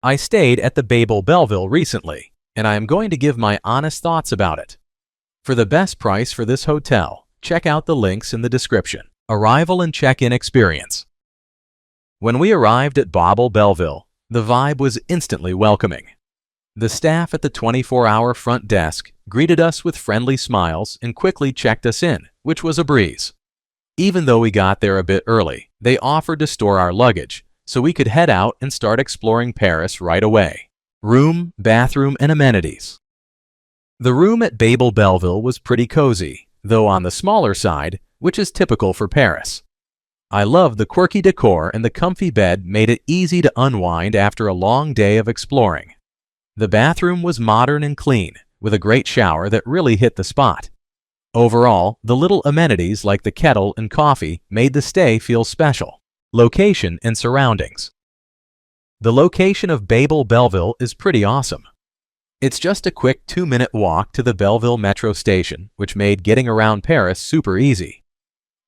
I stayed at the Babel Belleville recently, and I am going to give my honest thoughts about it. For the best price for this hotel, check out the links in the description. Arrival and check-in experience. When we arrived at Babel Belleville, the vibe was instantly welcoming. The staff at the 24-hour front desk greeted us with friendly smiles and quickly checked us in, which was a breeze. Even though we got there a bit early, they offered to store our luggage, so we could head out and start exploring Paris right away. Room, bathroom, and amenities. The room at Babel Belleville was pretty cozy, though on the smaller side, which is typical for Paris. I loved the quirky decor, and the comfy bed made it easy to unwind after a long day of exploring. The bathroom was modern and clean, with a great shower that really hit the spot. Overall, the little amenities like the kettle and coffee made the stay feel special. Location and surroundings. The location of Babel Belleville is pretty awesome. It's just a quick 2-minute walk to the Belleville metro station, which made getting around Paris super easy.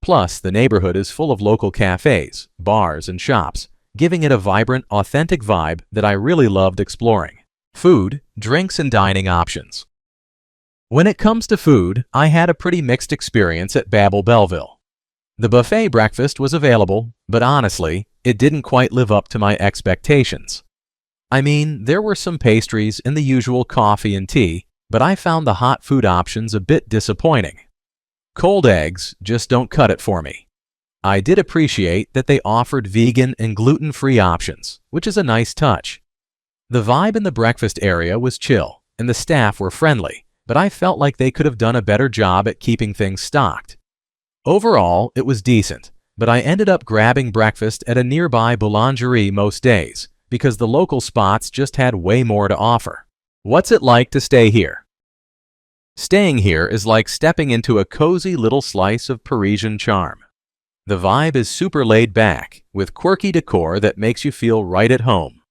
Plus, the neighborhood is full of local cafes, bars, and shops, giving it a vibrant, authentic vibe that I really loved exploring. Food, drinks, and dining options. When it comes to food, I had a pretty mixed experience at Babel Belleville. The buffet breakfast was available, but honestly, it didn't quite live up to my expectations. I mean, there were some pastries and the usual coffee and tea, but I found the hot food options a bit disappointing. Cold eggs just don't cut it for me. I did appreciate that they offered vegan and gluten-free options, which is a nice touch. The vibe in the breakfast area was chill, and the staff were friendly, but I felt like they could have done a better job at keeping things stocked. Overall, it was decent, but I ended up grabbing breakfast at a nearby boulangerie most days because the local spots just had way more to offer. What's it like to stay here? Staying here is like stepping into a cozy little slice of Parisian charm. The vibe is super laid back, with quirky decor that makes you feel right at home.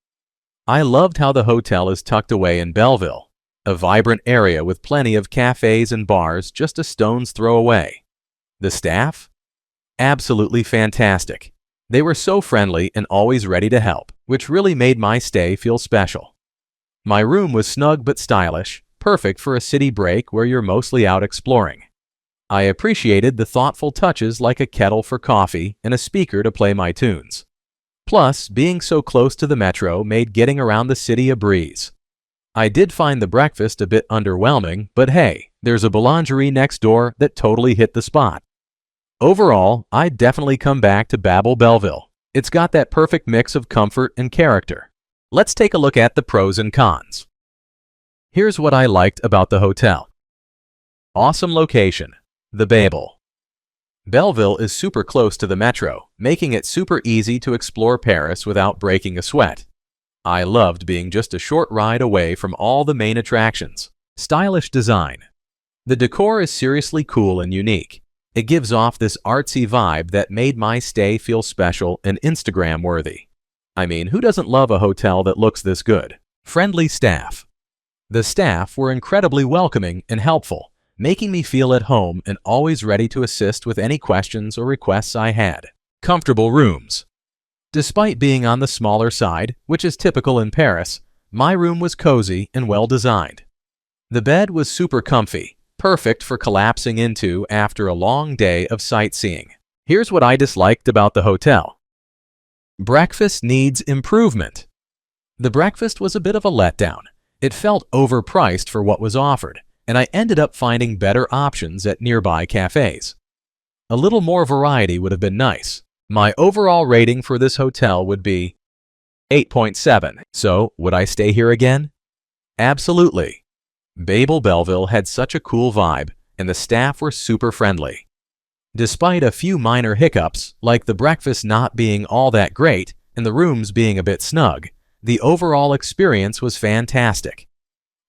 I loved how the hotel is tucked away in Belleville, a vibrant area with plenty of cafes and bars just a stone's throw away. The staff? Absolutely fantastic. They were so friendly and always ready to help, which really made my stay feel special. My room was snug but stylish, perfect for a city break where you're mostly out exploring. I appreciated the thoughtful touches like a kettle for coffee and a speaker to play my tunes. Plus, being so close to the metro made getting around the city a breeze. I did find the breakfast a bit underwhelming, but hey, there's a boulangerie next door that totally hit the spot. Overall, I'd definitely come back to Babel Belleville. It's got that perfect mix of comfort and character. Let's take a look at the pros and cons. Here's what I liked about the hotel. Awesome location. The Babel Belleville is super close to the metro, making it super easy to explore Paris without breaking a sweat. I loved being just a short ride away from all the main attractions. Stylish design. The decor is seriously cool and unique. It gives off this artsy vibe that made my stay feel special and Instagram-worthy. I mean, who doesn't love a hotel that looks this good? Friendly staff. The staff were incredibly welcoming and helpful, making me feel at home and always ready to assist with any questions or requests I had. Comfortable rooms. Despite being on the smaller side, which is typical in Paris, my room was cozy and well designed. The bed was super comfy, perfect for collapsing into after a long day of sightseeing. Here's what I disliked about the hotel. Breakfast needs improvement. The breakfast was a bit of a letdown. It felt overpriced for what was offered, and I ended up finding better options at nearby cafes. A little more variety would have been nice. My overall rating for this hotel would be 8.7. So, would I stay here again? Absolutely. Babel Belleville had such a cool vibe, and the staff were super friendly. Despite a few minor hiccups, like the breakfast not being all that great and the rooms being a bit snug, the overall experience was fantastic.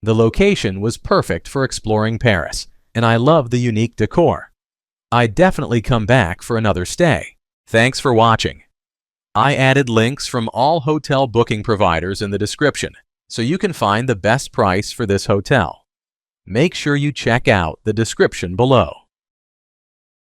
The location was perfect for exploring Paris, and I loved the unique decor. I'd definitely come back for another stay. Thanks for watching. I added links from all hotel booking providers in the description, so you can find the best price for this hotel. Make sure you check out the description below.